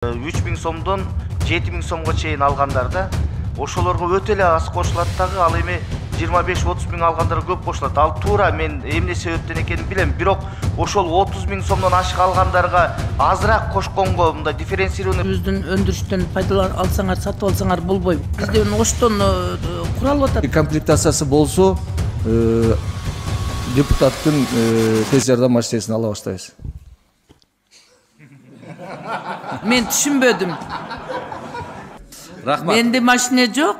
3000 сомдон 7000 сомго чейин алгандарда ошолорго өтө эле аз кошулат дагы, ал эми 25-30 миң алгандар көп кошулат. Ал туура мен эмне себептен экенин билем, бирок ошол 30 миң сомдон ашык алгандарга азыраак кошконго мындай дифференцированный өзүнүн өндүрүштөн пайдалар алсаңар, сатып алсаңар болбойбу. Бизде оштон куралып атат. Комплектациясы болсо, депутаттын тез жардам машинесин ала баштайбыз. Мен түшүнбөдүм. Рахмат. Менде машина жок.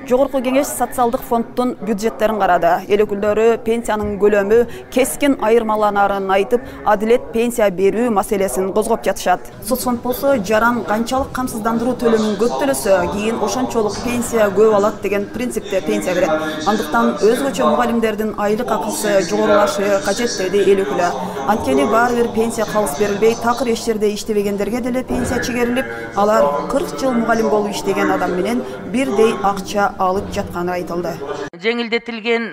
Жогорку кеңеш социалдык фонддун бюджеттерин карады. Эл өкүлдөрү пенсиянын көлөмү кескен айырмаланарын айтып, адилет пенсия берүү маселесин козгоп жатышат. Соцфонд болсо жаран канчалык камсыздандыруу төлөмүн көп төлөсө, кийин ошончолук пенсия көп алат деген принципте пенсия берет. Андыктан өзгөчө мугалимдердин айлык акысы жогорулашы кажет деди эл өкүлү. Анткени баары бир пенсия калыс берилбей, такыр эч жерде иштебегендерге деле пенсия чегерилип, алар 40 жыл мугалим болуп иштеген адам менен бирдей акча алып жатканы айтылды. Жеңилдетилген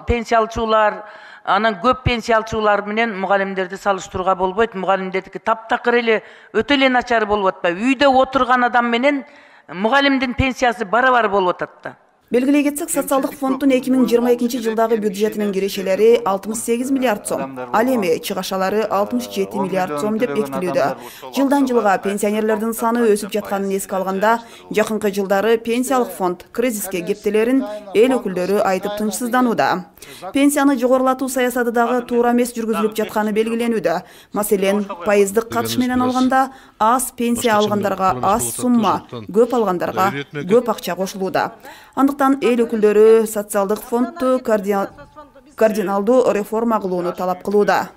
пенсия алчулар, анан көп пенсия алчулар менен мугалимдерди салыштырууга болбойт. Мугалимдердики таптакыр эле өтө эле начар болуп атпайбы. Үйдө отурган адам менен мугалимдин пенсиясы барабар болуп атат да. Белгилей кетсек, социалдык фонддун 2022 жылдагы бюджетинин кирешелери 68 миллиард сом, ал эми чыгашалары 67 миллиард сом деп бекитилүүдө. Жылдан жылга пенсионерлердин саны өсүп жатканын эске алганда, жакынкы жылдары пенсиялык фонд кризиске кептелерин эл өкүлдөрү айтып тынчсызданууда. Пенсияны жогорулатуу саясаты дагы туура эмес жүргүзүлүп жатканы белгиленүүдө. Маселен, пайыздык катыш менен алганда аз пенсия алгандарга аз сумма, көп алгандарга көп акча кошулууда. Андыктан эл өкүлдөрү социалдык фондду кардиналдуу реформа кылууну талап кылууда.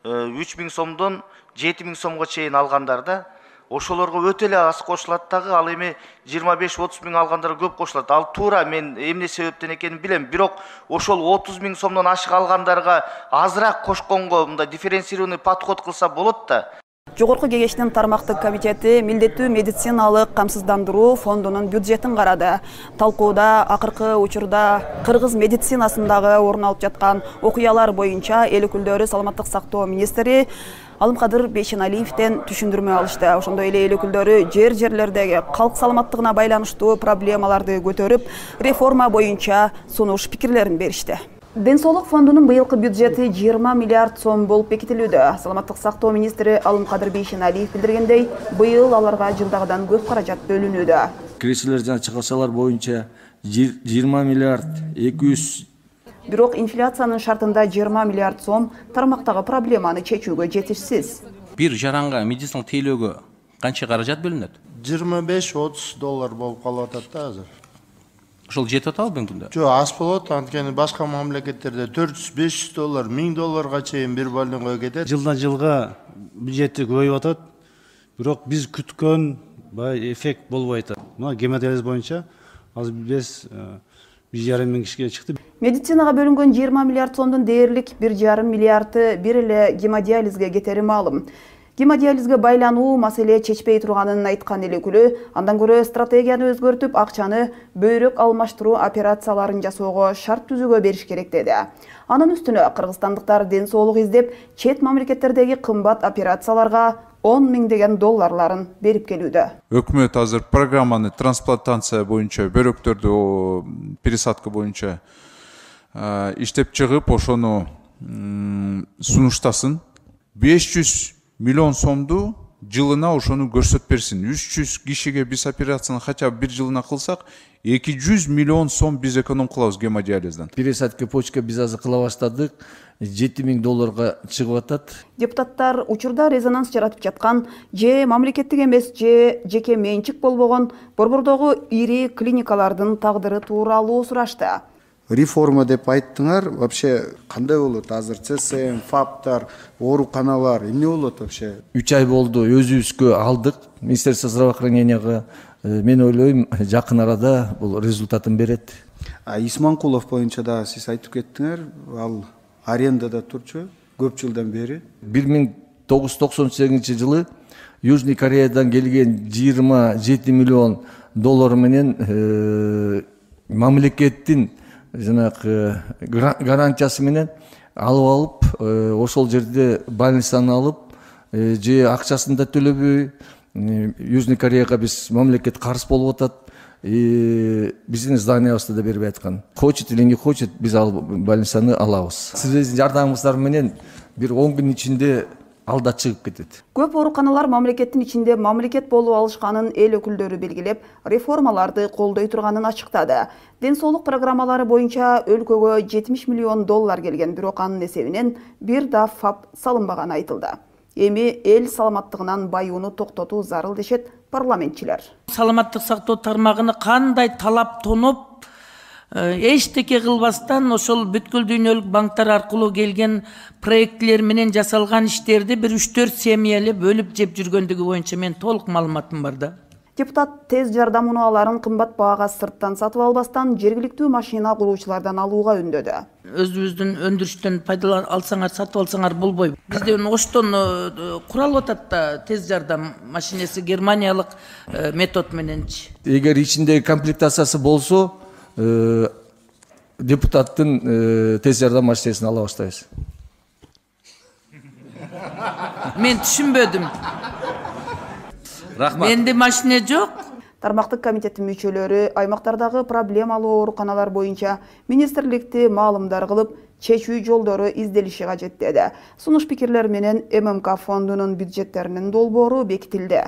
3000 сомдон 7000 сомго чейин алгандарда ошолорго өтө эле аз кошулат дагы, ал эми 25-30 миң алгандар көп кошулат. Ал туура мен эмне себептен экенин билем, бирок ошол 30 миң сомдон ашык алгандарга азыраак кошконго мындай дифференцированный подход кылса болот да. Жогорку кеңештин тармактык комитети милдеттүү медициналык камсыздандыруу фондунун бюджетин карады. Талкууда акыркы учурда кыргыз медицинасындагы орун алып жаткан окуялар боюнча эл өкүлдөрү саламаттык сактоо министри Алымкадыр Бейшеналиевден түшүндүрмө алышты. Ошондой эле эл өкүлдөрү жер-жерлердеги калк саламаттыгына байланыштуу проблемаларды көтөрүп, реформа боюнча сунуш пикирлерин беришти. Ден соолук фондунун быйылкы бюджети 20 миллиард сом болуп бекитилүүдө. Саламаттык сактоо министри Алымкадыр Бейшеналиев билдиргендей, быйыл аларга жылдагыдан көп каражат бөлүнүүдө. Кирешелер жана чыгышалар боюнча 20 миллиард 200. Бирок инфляциянын шартында 20 миллиард сом тармактагы проблеманы чечүүгө жетишсиз. Бир жаранга медициналык тейлөөгө канча каражат бөлүнөт? 25-30 доллар болуп калып атат да азыр. Ошол жетип атабы бүгүнкү күндө? Жок, аз болот, анткени башка мамлекеттерде 400-500 доллар, 1000 долларга чейин бир больнияга кетет. Жылдан жылга бюджети көбөйүп атат. Бирок биз күткөн эффект болбой атат. Мына гемодиализ боюнча азыр биз 1,5 миң кишиге чыкты. Медицинага бөлүнгөн 20 миллиард сомдун дээрлик 1,5 миллиарды бир эле гемодиализге кетери маалым. Гемодиализге байлануу маселе чечпей турганын айткан эл өкүлү, андан көрө стратегияны өзгөртүп, акчаны бөйрөк алмаштыруу операцияларын жасоого шарт түзүүгө бериш керек деди. Анын үстүнө кыргызстандыктар ден соолук издеп, чет мамлекеттердеги кымбат операцияларга 10 миңдеген долларларын берип келүүдө. Өкмөт азыр программаны трансплантация боюнча, бөйрөктөрдү пересадка боюнча иштеп чыгып, ошону сунуштасын. 500 миллион сомду жылына ошону көрсөтүп берсин. 300 кишиге биз операцияны хотя бы бир жылына кылсак, 200 миллион сом биз эконом кылабыз гемодиализден. Пересадка почка биз азыр кыла баштадык. 7 миң долларга чыгып атат. Депутаттар учурда резонанс жаратып жаткан же мамлекеттик эмес же жеке менчик болбогон Борбордогу ири клиникалардын тагдыры тууралуу сурашты. Реформа деп айттыңар, вообще кандай болот? Азыр ЦСМ, ФАПтар, ооруканалар эмне болот вообще? 3 ай болду, өзүбүзгө алдык. Министерство здравоохраненияга мен ойлойм, жакын арада бул результатын берет. Исманкулов боюнча да сиз айтып кеттиңер, ал арендада турчу көп жылдан бери. 1998 жылы Южный Кореядан келген 27 миллион доллар менен мамлекеттин жанагы гарантиясы менен алып ошол жерде больницаны алып же акчасын да төлөбөй Южный Кореяга биз мамлекет карыз болуп атат. Биздин зданиябызды да бербей аткан. Хочет или не хочет, биз ал больницаны алабыз. Сиздин жардамыңыздар менен бир 10 күн ичинде алда чыгып кетет. Көп ооруканалар мамлекеттин ичинде мамлекет болуп алышканын эл өкүлдөрү белгилеп, реформаларды колдой турганын ачыктады. Ден соолук программалары боюнча өлкөгө 70 миллион доллар келген, бирок анын эсебинен бир да ФАП салынбаганы айтылды. Эми эл саламаттыгынан баюуну токтотуу зарыл дешет парламентчилер. Саламаттык сактоо тармагына кандай талап тонуп, эчтеке кылбастан ошол бүткүл дүйнөлүк банктар аркылуу келген проектлер менен жасалган иштерди бир 3-4 семьялы бөлүп жеп жүргөндүгү боюнча мен толук маалыматым бар да. Депутат тез жардам унааларын кымбат баага сырттан сатып албастан жергиликтүү машина куруучулардан алууга үндөдү. Өзүбүздүн өндүрүштөн пайдаланып алсаңар, сатып алсаңар болбойбу. Бизде оштон куралып атат да тез жардам машинеси германиялык метод мененчи. Эгер ичинде комплектациясы болсо, депутаттын тез жардам машинесин ала баштайбыз. Мен түшүнбөдүм. Рахмат. Менде машина жок. Тармактык комитеттин мүчөлөрү аймактардагы проблемалуу ооруканалар боюнча министрликти маалымдар кылып, чечүү жолдору изделиши кажет деди. Сунуш пикирлер менен ММК фондунун бюджеттеринин долбоору бекитилди.